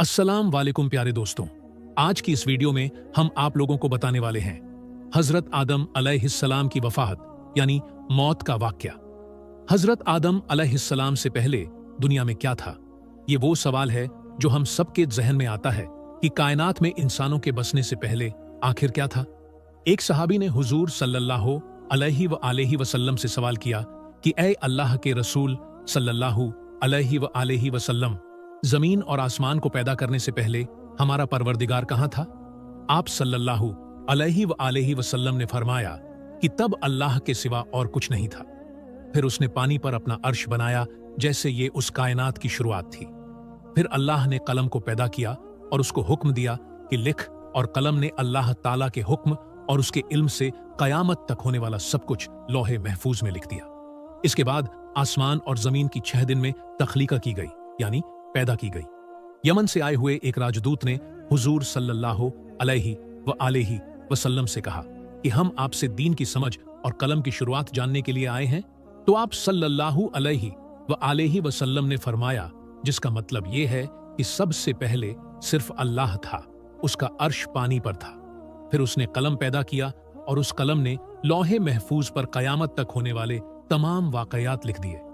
अस्सलाम वालेकुम प्यारे दोस्तों। आज की इस वीडियो में हम आप लोगों को बताने वाले हैं हजरत आदम अलैहिस्सलाम की वफात यानी मौत का वाकया। हजरत आदम अलैहिस्सलाम से पहले दुनिया में क्या था? ये वो सवाल है जो हम सबके जहन में आता है कि कायनात में इंसानों के बसने से पहले आखिर क्या था। एक सहाबी ने हुजूर सल्लल्लाहु अलैहि वसल्लम से सवाल किया कि ऐ अल्लाह के रसूल सल्लल्लाहु अलैहि वसल्लम, जमीन और आसमान को पैदा करने से पहले हमारा परवरदिगार कहाँ था? आप सल्लल्लाहु अलैहि वसल्लम ने फरमाया कि तब अल्लाह के सिवा और कुछ नहीं था। फिर उसने पानी पर अपना अर्श बनाया जैसे ये उस कायनात की शुरुआत थी। फिर अल्लाह ने कलम को पैदा किया और उसको हुक्म दिया कि लिख, और कलम ने अल्लाह ताला के हुक्म और उसके इल्म से कयामत तक होने वाला सब कुछ लौहे महफूज में लिख दिया। इसके बाद आसमान और जमीन की 6 दिन में तख्लीका की गई यानी पैदा की गई। यमन से आए हुए एक राजदूत ने हुजूर सल्लल्लाहु अलैहि वसल्लम से कहा कि हम आपसे दीन की समझ और कलम की शुरुआत जानने के लिए आए हैं। तो आप सल्लल्लाहु अलैहि वसल्लम ने फरमाया, जिसका मतलब ये है कि सबसे पहले सिर्फ अल्लाह था, उसका अर्श पानी पर था। फिर उसने कलम पैदा किया और उस कलम ने लौहे महफूज पर कयामत तक होने वाले तमाम वाकयात लिख दिए।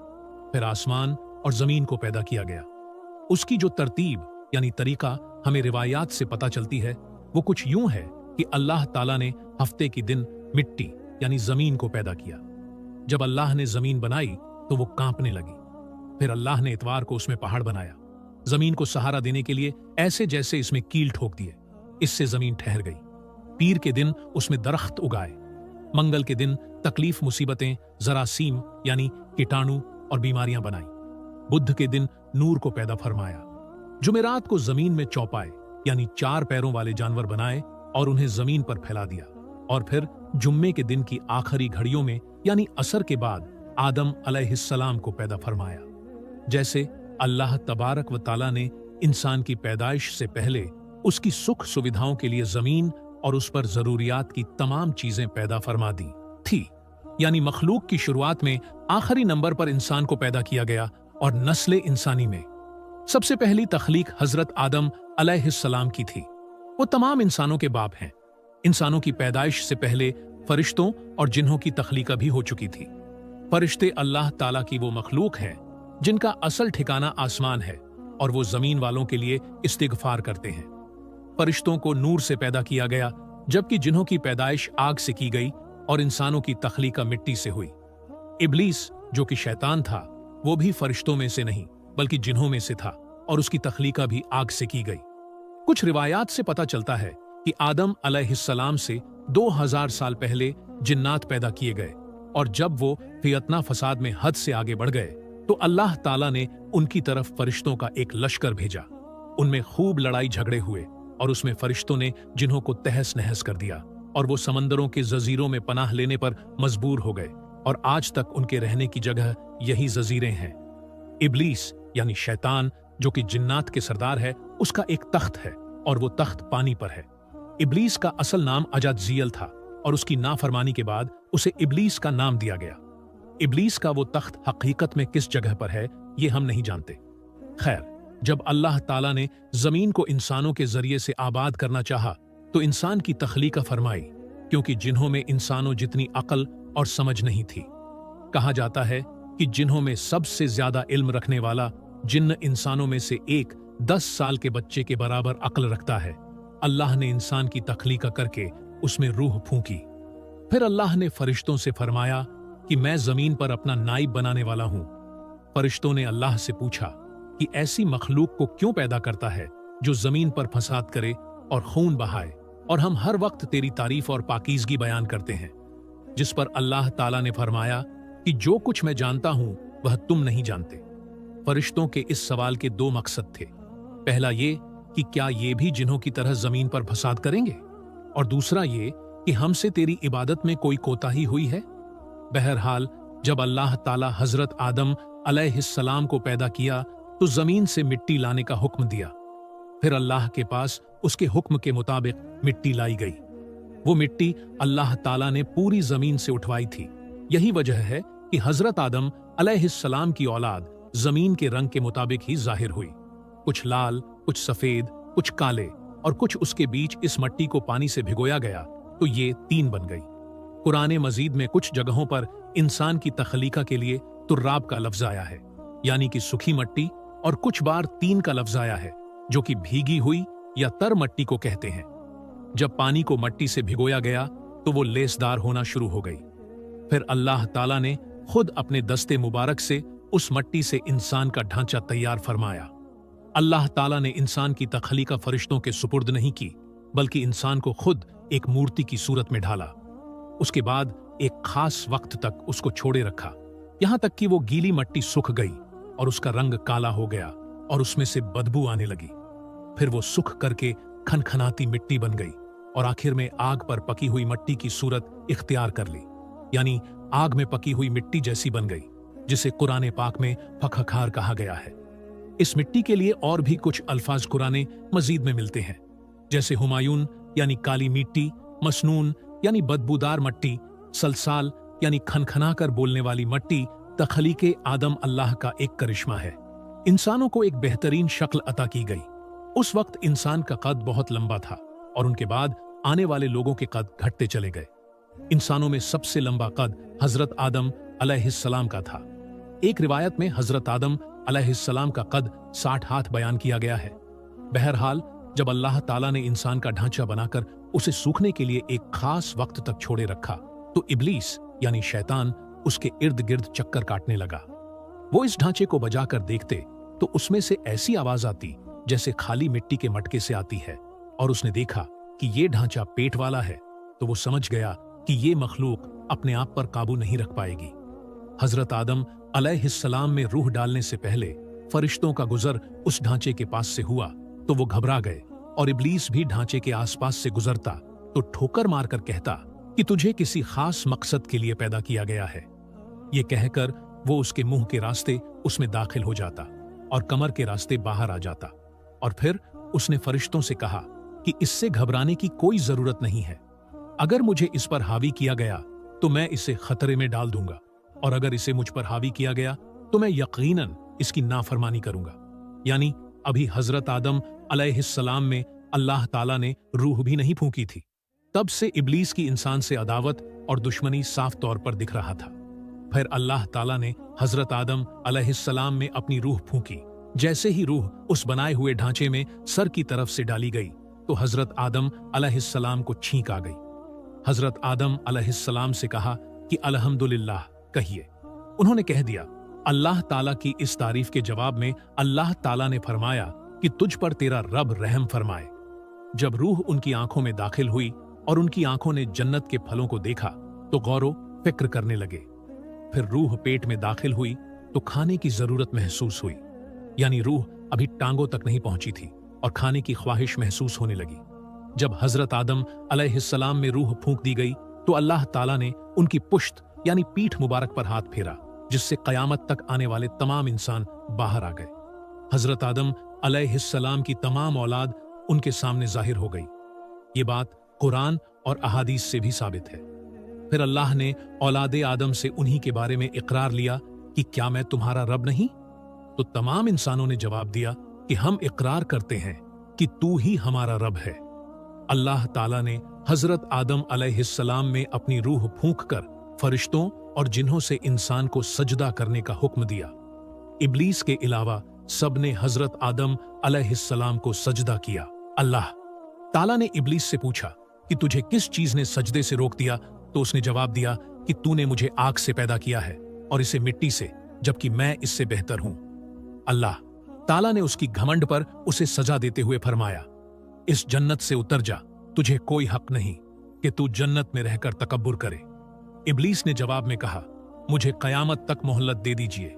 फिर आसमान और जमीन को पैदा किया गया। उसकी जो तरतीब यानी तरीका हमें रिवायात से पता चलती है वो कुछ यूं है कि अल्लाह ताला ने हफ्ते की दिन मिट्टी यानी जमीन को पैदा किया। जब अल्लाह ने जमीन बनाई तो वो कांपने लगी। फिर अल्लाह ने इतवार को उसमें पहाड़ बनाया, जमीन को सहारा देने के लिए ऐसे जैसे इसमें कील ठोक दिए। इससे जमीन ठहर गई। पीर के दिन उसमें दरख्त उगाए। मंगल के दिन तकलीफ मुसीबतें जरासीम यानी कीटाणु और बीमारियां बनाई। बुध के दिन नूर को पैदा फरमाया। जुमेरात को जमीन में चौपाए यानी 4 पैरों वाले जानवर बनाए और उन्हें जमीन पर फैला दिया। और फिर जुम्मे के दिन की आखिरी घड़ियों में यानी असर के बाद आदम अलैहिस्सलाम को पैदा फरमाया। जैसे अल्लाह तबारक व ताला ने इंसान की पैदाइश से पहले उसकी सुख सुविधाओं के लिए जमीन और उस पर जरूरियात की तमाम चीजें पैदा फरमा दी थी, यानी मखलूक की शुरुआत में आखिरी नंबर पर इंसान को पैदा किया गया और नस्ले इंसानी में सबसे पहली तख्लीक हजरत आदम अलैहिस्सलाम की थी। वो तमाम इंसानों के बाप हैं। इंसानों की पैदाइश से पहले फरिश्तों और जिन्हों की तख्लीका भी हो चुकी थी। फरिश्ते अल्लाह ताला की वो मखलूक है जिनका असल ठिकाना आसमान है और वो जमीन वालों के लिए इस्तिगफार करते हैं। फरिश्तों को नूर से पैदा किया गया, जबकि जिन्हों की पैदाइश आग से की गई और इंसानों की तख्लीका मिट्टी से हुई। इब्लीस जो कि शैतान था वो भी फरिश्तों में से नहीं बल्कि जिन्हों में से था और उसकी तख्लीका भी आग से की गई। कुछ रिवायात से पता चलता है कि आदम अलैहिस्सलाम से 2000 साल पहले जिन्नात पैदा किए गए और जब वो फियतना फसाद में हद से आगे बढ़ गए तो अल्लाह ताला ने उनकी तरफ फरिश्तों का एक लश्कर भेजा। उनमें खूब लड़ाई झगड़े हुए और उसमें फरिश्तों ने जिन्हों को तहस नहस कर दिया और वो समंदरों के जजीरों में पनाह लेने पर मजबूर हो गए और आज तक उनके रहने की जगह यही जजीरें हैं। इब्लीस यानी शैतान जो कि जिन्नात के सरदार है, उसका एक तख्त है और वो तख्त पानी पर है। इब्लीस का असल नाम अजाज़ियल था और उसकी नाफरमानी के बाद उसे इब्लीस का नाम दिया गया। इब्लीस का वो तख्त हकीकत में किस जगह पर है ये हम नहीं जानते। खैर, जब अल्लाह ताला ने जमीन को इंसानों के जरिए से आबाद करना चाहा तो इंसान की तख्लीका फरमाई, क्योंकि जिन्हों में इंसानों जितनी अकल और समझ नहीं थी। कहा जाता है कि जिन्हों में सबसे ज्यादा इल्म रखने वाला जिन्न इंसानों में से एक 10 साल के बच्चे के बराबर अक्ल रखता है। अल्लाह ने इंसान की तख्लीका करके उसमें रूह फूंकी। फिर अल्लाह ने फरिश्तों से फरमाया कि मैं जमीन पर अपना नाइब बनाने वाला हूं। फरिश्तों ने अल्लाह से पूछा कि ऐसी मखलूक को क्यों पैदा करता है जो जमीन पर फसाद करे और खून बहाए, और हम हर वक्त तेरी तारीफ और पाकीज़गी बयान करते हैं। जिस पर अल्लाह ताला ने फरमाया कि जो कुछ मैं जानता हूं वह तुम नहीं जानते। फरिश्तों के इस सवाल के 2 मकसद थे। पहला ये कि क्या ये भी जिन्हों की तरह जमीन पर फसाद करेंगे, और दूसरा ये कि हमसे तेरी इबादत में कोई कोताही हुई है। बहरहाल जब अल्लाह ताला हजरत आदम अलैहिस्सलाम को पैदा किया तो जमीन से मिट्टी लाने का हुक्म दिया। फिर अल्लाह के पास उसके हुक्म के मुताबिक मिट्टी लाई गई। वो मिट्टी अल्लाह ताला ने पूरी जमीन से उठवाई थी। यही वजह है कि हजरत आदम अलैहिस्सलाम की औलाद जमीन के रंग के मुताबिक ही जाहिर हुई। कुछ लाल, कुछ सफेद, कुछ काले और कुछ उसके बीच इस मिट्टी को पानी से भिगोया गया तो ये 3 बन गई। कुरान मजीद में कुछ जगहों पर इंसान की तख्लीका के लिए तुर्राब का लफ्ज आया है, यानी कि सूखी मिट्टी, और कुछ बार 3 का लफ्ज आया है जो कि भीगी हुई या तर मिट्टी को कहते हैं। जब पानी को मिट्टी से भिगोया गया तो वो लेसदार होना शुरू हो गई। फिर अल्लाह ताला ने खुद अपने दस्ते मुबारक से उस मिट्टी से इंसान का ढांचा तैयार फरमाया। अल्लाह ताला ने इंसान की तख्लीका फरिश्तों के सुपुर्द नहीं की, बल्कि इंसान को खुद एक मूर्ति की सूरत में ढाला। उसके बाद एक खास वक्त तक उसको छोड़े रखा, यहां तक कि वो गीली मिट्टी सूख गई और उसका रंग काला हो गया और उसमें से बदबू आने लगी। फिर वो सूख करके खनखनाती मिट्टी बन गई और आखिर में आग पर पकी हुई मिट्टी की सूरत इख्तियार कर ली, यानी आग में पकी हुई मिट्टी जैसी बन गई, जिसे कुरान पाक में फखखार कहा गया है। इस मिट्टी के लिए और भी कुछ अल्फाज कुरान मजीद में मिलते हैं, जैसे हुमायून यानी काली मिट्टी, मसनून यानी बदबूदार मिट्टी, सलसाल यानी खनखना कर बोलने वाली मिट्टी। तख्लीके आदम अल्लाह का एक करिश्मा है। इंसानों को एक बेहतरीन शक्ल अता की गई। उस वक्त इंसान का कद बहुत लंबा था और उनके बाद आने वाले लोगों के कद घटते चले गए। इंसानों में सबसे लंबा कद हजरत आदम अलैहिस्सलाम का था। एक रिवायत में हजरत आदम अलैहिस्सलाम का कद 60 हाथ बयान किया गया है। बहरहाल जब अल्लाह ताला ने इंसान का ढांचा बनाकर उसे सूखने के लिए एक खास वक्त तक छोड़े रखा तो इब्लीस यानी शैतान उसके इर्द गिर्द चक्कर काटने लगा। वो इस ढांचे को बजाकर देखते तो उसमें से ऐसी आवाज आती जैसे खाली मिट्टी के मटके से आती है, और उसने देखा कि ये ढांचा पेट वाला है तो वो समझ गया कि ये मखलूक अपने आप पर काबू नहीं रख पाएगी। हजरत आदम अलैहिस्सलाम में रूह डालने से पहले फरिश्तों का गुजर उस ढांचे के पास से हुआ तो वो घबरा गए, और इब्लीस भी ढांचे के आसपास से गुजरता तो ठोकर मारकर कहता कि तुझे किसी खास मकसद के लिए पैदा किया गया है। ये कहकर वो उसके मुंह के रास्ते उसमें दाखिल हो जाता और कमर के रास्ते बाहर आ जाता, और फिर उसने फरिश्तों से कहा कि इससे घबराने की कोई जरूरत नहीं है। अगर मुझे इस पर हावी किया गया तो मैं इसे खतरे में डाल दूंगा, और अगर इसे मुझ पर हावी किया गया तो मैं यकीनन इसकी नाफरमानी करूंगा। यानी अभी हजरत आदम अलैहिस्सलाम में अल्लाह ताला ने रूह भी नहीं फूंकी थी। तब से इब्लीस की इंसान से अदावत और दुश्मनी साफ तौर पर दिख रहा था। फिर अल्लाह ताला ने हजरत आदम अलैहिस्सलाम में अपनी रूह फूंकी। जैसे ही रूह उस बनाए हुए ढांचे में सर की तरफ से डाली गई तो हजरत आदम अलैहिस्सलाम को छींक आ गई। हजरत आदम अलैहिस्सलाम से कहा कि अल्हम्दुलिल्लाह कहिए। उन्होंने कह दिया। अल्लाह ताला की इस तारीफ के जवाब में अल्लाह ताला ने फरमाया कि तुझ पर तेरा रब रहम फरमाए। जब रूह उनकी आंखों में दाखिल हुई और उनकी आंखों ने जन्नत के फलों को देखा तो गौरो फिक्र करने लगे। फिर रूह पेट में दाखिल हुई तो खाने की जरूरत महसूस हुई, यानी रूह अभी टांगों तक नहीं पहुंची थी और खाने की ख्वाहिश महसूस होने लगी। जब हजरत आदम अलैहिस्सलाम में रूह फूंक दी गई तो अल्लाह ताला ने उनकी पुश्त यानी पीठ मुबारक पर हाथ फेरा, जिससे कयामत तक आने वाले तमाम इंसान बाहर आ गए। हजरत आदम अलैहिस्सलाम की तमाम औलाद उनके सामने जाहिर हो गई। ये बात कुरान और अहादीस से भी साबित है। फिर अल्लाह ने औलादे आदम से उन्हीं के बारे में इकरार लिया कि क्या मैं तुम्हारा रब नहीं? तो तमाम इंसानों ने जवाब दिया कि हम इकरार करते हैं कि तू ही हमारा रब है। अल्लाह ताला ने हजरत आदम अलैहिस्सलाम में अपनी रूह फूंक कर फरिश्तों और जिन्हों से इंसान को सजदा करने का हुक्म दिया। इब्लीस के अलावा सबने हजरत आदम अलैहिस्सलाम को सजदा किया। अल्लाह ताला ने इब्लीस से पूछा कि तुझे किस चीज ने सजदे से रोक दिया? तो उसने जवाब दिया कि तूने मुझे आग से पैदा किया है और इसे मिट्टी से, जबकि मैं इससे बेहतर हूं। अल्लाह ताला ने उसकी घमंड पर उसे सजा देते हुए फरमाया, इस जन्नत से उतर जा, तुझे कोई हक नहीं कि तू जन्नत में रहकर तकब्बुर करे। इब्लीस ने जवाब में कहा, मुझे कयामत तक मोहलत दे दीजिए,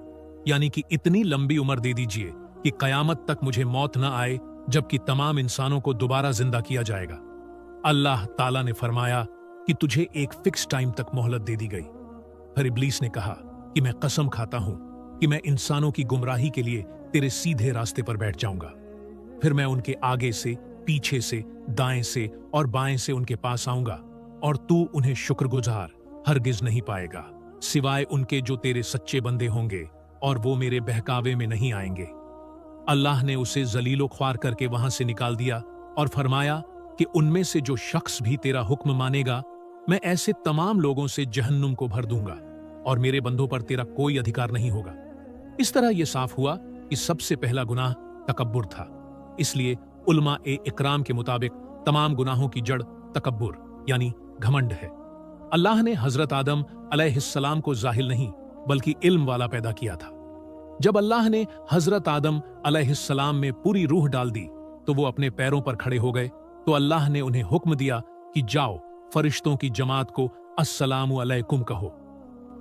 यानी कि इतनी लंबी उम्र दे दीजिए कि कयामत तक मुझे मौत न आए, जबकि तमाम इंसानों को दोबारा जिंदा किया जाएगा। अल्लाह ताला ने फरमाया कि तुझे एक फिक्स टाइम तक मोहलत दे दी गई। फिर इब्लीस ने कहा कि मैं कसम खाता हूं कि मैं इंसानों की गुमराही के लिए तेरे सीधे रास्ते पर बैठ जाऊंगा। फिर मैं उनके आगे से, पीछे से, दाएं से और बाएं से उनके पास आऊंगा, और तू उन्हें शुक्रगुजार हरगिज नहीं पाएगा, सिवाय उनके जो तेरे सच्चे बंदे होंगे और वो मेरे बहकावे में नहीं आएंगे। अल्लाह ने उसे जलीलो ख्वार करके वहां से निकाल दिया और फरमाया कि उनमें से जो शख्स भी तेरा हुक्म मानेगा, मैं ऐसे तमाम लोगों से जहन्नुम को भर दूंगा और मेरे बंदों पर तेरा कोई अधिकार नहीं होगा। इस तरह यह साफ हुआ कि सबसे पहला गुनाह तकब्बुर था। इसलिए उलमा-ए-इकराम के मुताबिक तमाम गुनाहों की जड़ तकब्बुर यानी घमंड है। अल्लाह ने हजरत आदम अलैहिस्सलाम को जाहिल नहीं बल्कि इल्म वाला पैदा किया था। जब अल्लाह ने हजरत आदम अलैहिस्सलाम में पूरी रूह डाल दी तो वो अपने पैरों पर खड़े हो गए। तो अल्लाह ने उन्हें हुक्म दिया कि जाओ फरिश्तों की जमात को अस्सलामु अलैकुम कहो।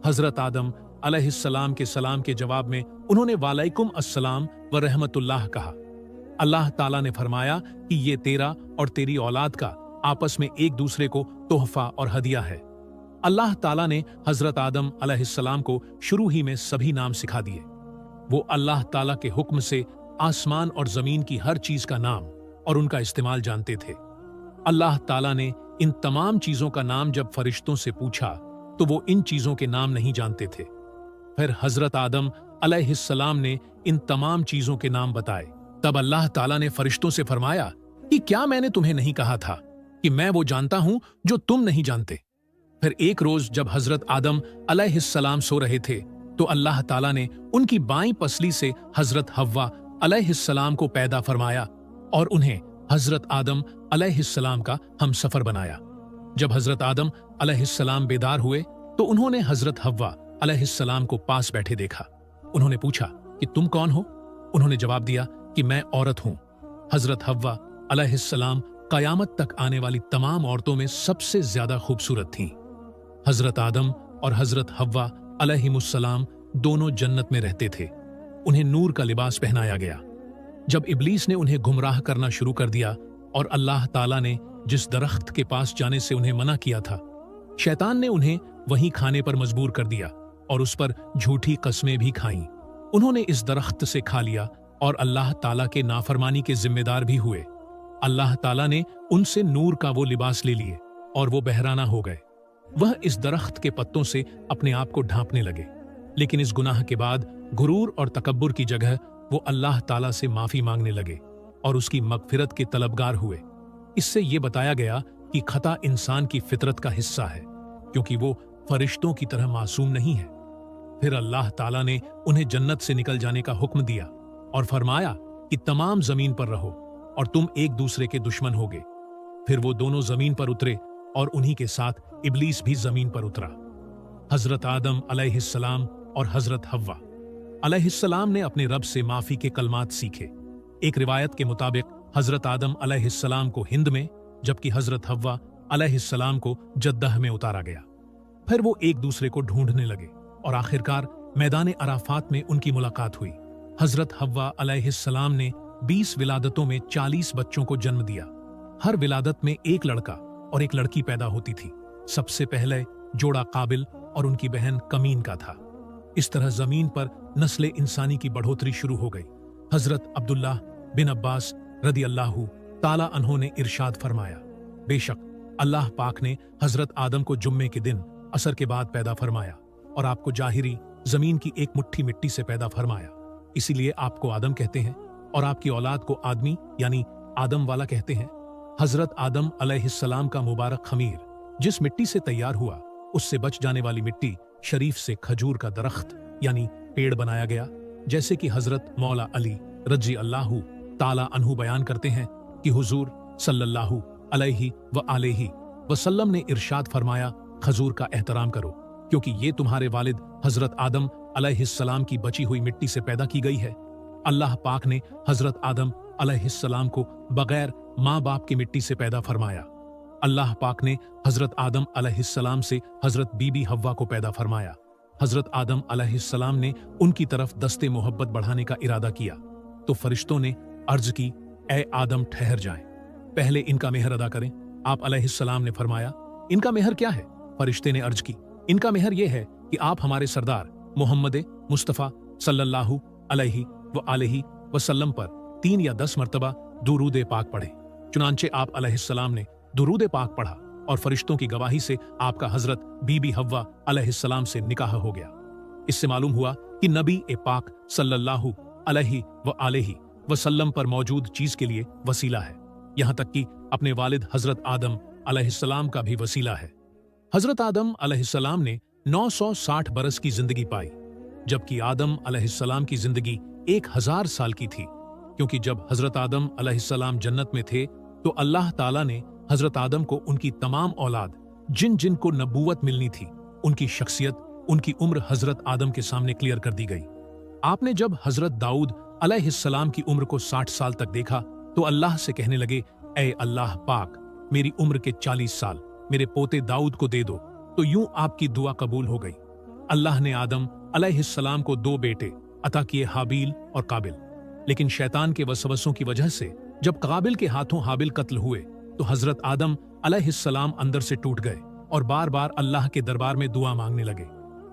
हजरत आदम अलैहिस्सलाम के सलाम के जवाब में उन्होंने वालैकुम अस्सलाम व रहमतुल्लाह कहा। अल्लाह ताला ने फरमाया कि ये तेरा और तेरी औलाद का आपस में एक दूसरे को तोहफा और हदिया है। अल्लाह ताला ने हजरत आदम अलैहिस्सलाम को शुरू ही में सभी नाम सिखा दिए। वो अल्लाह ताला के हुक्म से आसमान और जमीन की हर चीज का नाम और उनका इस्तेमाल जानते थे। अल्लाह ताला ने इन तमाम चीजों का नाम जब फरिश्तों से पूछा तो वो इन चीजों के नाम नहीं जानते थे। फिर हजरत आदम अलैहिस्सलाम ने इन तमाम चीजों के नाम बताए। तब अल्लाह ताला ने फरिश्तों से फरमाया कि क्या मैंने तुम्हें नहीं कहा था कि मैं वो जानता हूं जो तुम नहीं जानते। फिर एक रोज जब हजरत आदम अलैहिस्सलाम सो रहे थे तो अल्लाह ताला ने उनकी बाईं पसली से हजरत हव्वा अलैहिस्सलाम को पैदा फरमाया और उन्हें हजरत आदम अलैहिस्सलाम का हमसफर बनाया। जब हजरत आदम अलैहिस्सलाम बेदार हुए तो उन्होंने हजरत हव्वा अलैहिस्सलाम को पास बैठे देखा। उन्होंने पूछा कि तुम कौन हो? उन्होंने जवाब दिया कि मैं औरत हूं। हजरत हव्वा अलैहिस्सलाम कयामत तक आने वाली तमाम औरतों में सबसे ज्यादा खूबसूरत थीं। हजरत आदम और हजरत हव्वा अलैहिमुस्सलाम दोनों जन्नत में रहते थे। उन्हें नूर का लिबास पहनाया गया। जब इब्लीस ने उन्हें गुमराह करना शुरू कर दिया और अल्लाह ताला ने जिस दरख्त के पास जाने से उन्हें मना किया था, शैतान ने उन्हें वहीं खाने पर मजबूर कर दिया और उस पर झूठी कस्में भी खाईं। उन्होंने इस दरख्त से खा लिया और अल्लाह ताला के नाफरमानी के जिम्मेदार भी हुए। अल्लाह ताला ने उनसे नूर का वो लिबास ले लिए और वो बहराना हो गए। वह इस दरख्त के पत्तों से अपने आप को ढांपने लगे। लेकिन इस गुनाह के बाद गुरूर और तकब्बुर की जगह वो अल्लाह ताला से माफी मांगने लगे और उसकी मगफिरत के तलबगार हुए। इससे ये बताया गया कि खता इंसान की फितरत का हिस्सा है क्योंकि वो फरिश्तों की तरह मासूम नहीं है। फिर अल्लाह ताला ने उन्हें जन्नत से निकल जाने का हुक्म दिया और फरमाया कि तमाम जमीन पर रहो और तुम एक दूसरे के दुश्मन होगे। फिर वो दोनों जमीन पर उतरे और उन्हीं के साथ इब्लीस भी जमीन पर उतरा। हजरत आदम अलैहिस्सलाम और हजरत हव्वा अलैहिस्सलाम ने अपने रब से माफी के कलमात सीखे। एक रिवायत के मुताबिक हजरत आदम अलैहिस्सलाम को हिंद में जबकि हजरत हव्वा अलैहिस्सलाम को जद्दह में उतारा गया। फिर वो एक दूसरे को ढूंढने लगे और आखिरकार मैदान अराफात में उनकी मुलाकात हुई। हजरत हव्वा अलैहिस्सलाम ने 20 विलादतों में 40 बच्चों को जन्म दिया। हर विलादत में एक लड़का और एक लड़की पैदा होती थी। सबसे पहले जोड़ा काबिल और उनकी बहन कमीन का था। इस तरह जमीन पर नस्ल इंसानी की बढ़ोतरी शुरू हो गई। हजरत अब्दुल्लाह बिन अब्बास रदी अल्लाहु ताला अन्हो ने इरशाद फरमाया, बेशक अल्लाह पाक ने हजरत आदम को जुम्मे के दिन असर के बाद पैदा फरमाया और आपको जाहिरी जमीन की एक मुट्ठी मिट्टी से पैदा फरमाया। इसीलिए आपको आदम कहते हैं और आपकी औलाद को आदमी यानी आदम वाला कहते हैं। हजरत आदम अलैहिस्सलाम का मुबारक खमीर जिस मिट्टी से तैयार हुआ उससे बच जाने वाली मिट्टी शरीफ से खजूर का दरख्त यानी पेड़ बनाया गया। जैसे कि हजरत मौला अली रजी अल्लाहु ताला अन्हु बयान करते हैं कि हुजूर सल्लल्लाहु अलैहि व आलिहि वसल्लम ने इरशाद फरमाया, खजूर का एहतराम करो क्योंकि ये तुम्हारे वालिद हजरत आदम अलैहिस्सलाम की बची हुई मिट्टी से पैदा की गई है। अल्लाह पाक ने हजरत आदम अलैहिस्सलाम को बगैर माँ बाप की मिट्टी से पैदा फरमाया। अल्लाह पाक ने हजरत आदम अलैहिस्सलाम से हजरत बीबी हव्वा को पैदा फरमाया। हजरत आदम अलैहिस्सलाम ने उनकी तरफ दस्ते मोहब्बत बढ़ाने का इरादा किया तो फरिश्तों ने अर्ज की, ए आदम ठहर जाएं, पहले इनका मेहर अदा करें। आप अलैहिस्सलाम ने फरमाया, इनका मेहर क्या है? फरिश्ते ने अर्ज की, इनका मेहर यह है कि आप हमारे सरदार मोहम्मद मुस्तफ़ा सल्लल्लाहु अलैहि व आलिहि वसल्लम पर 3 या 10 मरतबा दुरूद पाक पढ़ें। चुनांचे आप अलैहिस्सलाम ने दुरूद पाक पढ़ा और फरिश्तों की गवाही से आपका हजरत बीबी हव्वा अलैहिस्सलाम से निकाह हो गया। इससे मालूम हुआ कि नबी ए पाक सल्लल्लाहु अलैहि व आलिहि वसल्लम पर मौजूद चीज के लिए वसीला है, यहां तक कि अपने वालिद हजरत आदम अलैहिस्सलाम का भी वसीला है। हजरत आदम अलैहिस्सलाम ने 960 बरस की जिंदगी पाई, जबकि आदम अलैहिस्सलाम की जिंदगी 1000 साल की थी, क्योंकि जब हजरत आदम अलैहिस्सलाम जन्नत में थे तो अल्लाह ताला ने हजरत आदम को उनकी तमाम औलाद जिन जिन को नबूवत मिलनी थी, उनकी शख्सियत, उनकी उम्र हजरत आदम के सामने क्लियर कर दी गई। आपने जब हजरत दाऊद अलैहिस्सलाम की उम्र को 60 साल तक देखा तो अल्लाह से कहने लगे, ऐ अल्लाह पाक, मेरी उम्र के 40 साल मेरे पोते दाऊद को दे दो। तो यूं आपकी दुआ कबूल हो गई। अल्लाह ने आदम अलैहिस्सलाम को 2 बेटे अता किए, हाबिल और काबिल। लेकिन शैतान के वसवसों की वजह से जब काबिल के हाथों हाबिल कत्ल हुए तो हजरत आदम अलैहिस्सलाम अंदर से टूट गए और बार बार अल्लाह के दरबार में दुआ मांगने लगे।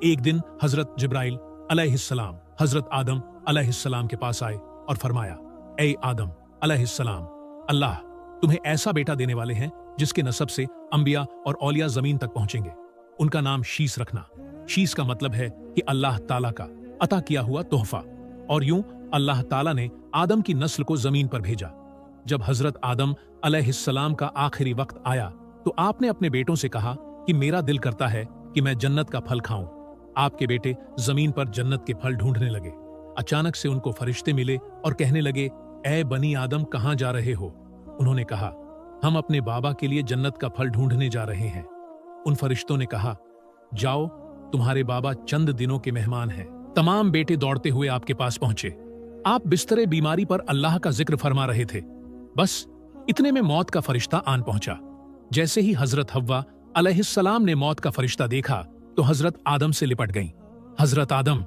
एक दिन हजरत जिब्राइल अलैहिस्सलाम हजरत आदम अलैहिस्सलाम के पास आए और फरमाया, ऐ आदम अलैहिस्सलाम, अल्लाह तुम्हें ऐसा बेटा देने वाले हैं जिसके नसब से अंबिया और औलिया जमीन तक पहुंचेंगे। उनका नाम शीस रखना। शीस का मतलब है कि अल्लाह ताला का अता किया हुआ तोहफा। और यूं अल्लाह ताला ने आदम की नस्ल को जमीन पर भेजा। जब हजरत आदम अलैहिस्सलाम का आखिरी वक्त आया तो आपने अपने बेटों से कहा कि मेरा दिल करता है कि मैं जन्नत का फल खाऊं। आपके बेटे जमीन पर जन्नत के फल ढूंढने लगे। अचानक से उनको फरिश्ते मिले और कहने लगे, ऐ बनी आदम, कहां जा रहे हो? उन्होंने कहा, हम अपने बाबा के लिए जन्नत का फल ढूंढने जा रहे हैं। उन फरिश्तों ने कहा, जाओ, तुम्हारे बाबा चंद दिनों के मेहमान हैं। तमाम बेटे दौड़ते हुए आपके पास पहुंचे। आप बिस्तरे बीमारी पर अल्लाह का जिक्र फरमा रहे थे। बस इतने में मौत का फरिश्ता आन पहुंचा। जैसे ही हजरत हव्वा अलैहिस्सलाम ने मौत का फरिश्ता देखा तो हजरत आदम से लिपट गईं। हजरत आदम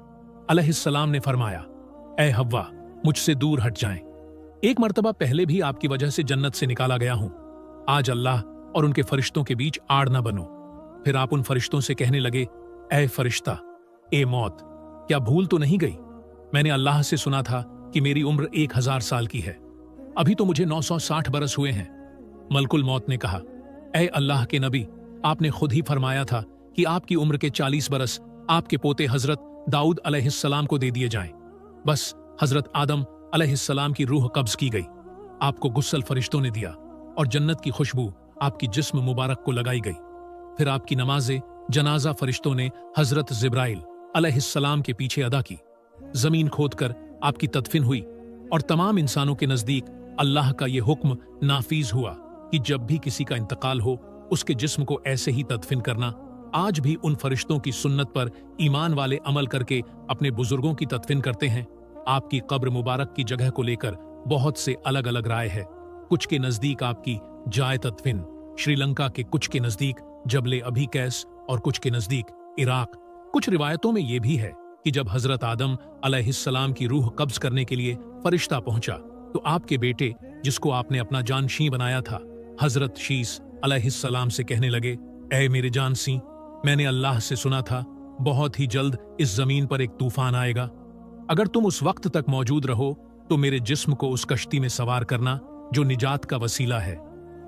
अलैहिस्सलाम ने फरमाया, ऐ हव्वा, मुझसे दूर हट जाएं। एक मर्तबा पहले भी आपकी वजह से जन्नत से निकाला गया हूं। आज अल्लाह और उनके फरिश्तों के बीच आड़ न बनो। फिर आप उन फरिश्तों से कहने लगे, ऐ फरिश्ता, ए मौत, क्या भूल तो नहीं गई? मैंने अल्लाह से सुना था कि मेरी उम्र 1000 साल की है। अभी तो मुझे 960 बरस हुए हैं। मलकुल मौत ने कहा, ऐ अल्लाह के नबी, आपने खुद ही फरमाया था कि आपकी उम्र के 40 बरस आपके पोते हजरत दाऊद अलैहिस्सलाम को दे दिए जाएं। बस हजरत आदम अलैहिस्सलाम की रूह कब्ज की गई। आपको गुस्सल फरिश्तों ने दिया और जन्नत की खुशबू आपकी जिस्म मुबारक को लगाई गई। फिर आपकी नमाज़े जनाजा फरिश्तों ने हजरत जिब्राइल अलैहिस्सलाम के पीछे अदा की। जमीन खोदकर आपकी तदफीन हुई और तमाम इंसानों के नजदीक अल्लाह का यह हुक्म नाफिज हुआ कि जब भी किसी का इंतकाल हो उसके जिस्म को ऐसे ही तदफीन करना। आज भी उन फरिश्तों की सुन्नत पर ईमान वाले अमल करके अपने बुजुर्गों की तदफीन करते हैं। आपकी कब्र मुबारक की जगह को लेकर बहुत से अलग अलग राय है। कुछ के नजदीक आपकी जाए तदफीन श्रीलंका के, कुछ के नजदीक जबले अभी कैस और कुछ के नजदीक इराक। कुछ रिवायतों में यह भी है कि जब हजरत आदम अलैहिस्सलाम की रूह कब्ज करने के लिए फरिश्ता पहुंचा तो आपके बेटे, जिसको आपने अपना जानशी बनाया था, हजरत शीस अलैहिस्सलाम से कहने लगे, ऐ मेरे जानसी, मैंने अल्लाह से सुना था बहुत ही जल्द इस जमीन पर एक तूफान आएगा। अगर तुम उस वक्त तक मौजूद रहो तो मेरे जिस्म को उस कश्ती में सवार करना जो निजात का वसीला है।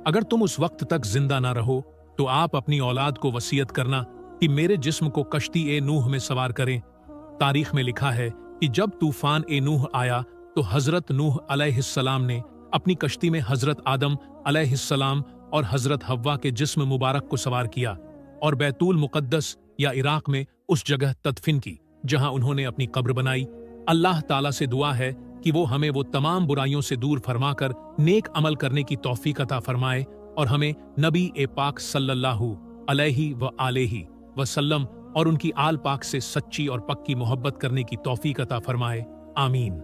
अगर तुम उस वक्त तक जिंदा ना रहो तो आप अपनी औलाद को वसीयत करना कि मेरे जिस्म को कश्ती ए नूह में सवार करें। तारीख में लिखा है कि जब तूफान ए नूह आया तो हजरत नूह अलैहिस्सलाम ने अपनी कश्ती में हजरत आदम अलैहिस्सलाम और हजरत हव्वा के जिस्म मुबारक को सवार किया और बैतुल मुकद्दस या इराक में उस जगह तदफीन की जहां उन्होंने अपनी कब्र बनाई। अल्लाह ताला से दुआ है कि वो हमें वो तमाम बुराइयों से दूर फरमाकर नेक अमल करने की तौफीक अता फरमाए और हमें नबी ए पाक सल्लल्लाहु अलैहि व आलिहि वसल्लम और उनकी आल पाक से सच्ची और पक्की मोहब्बत करने की तौफीक अता फरमाए। आमीन।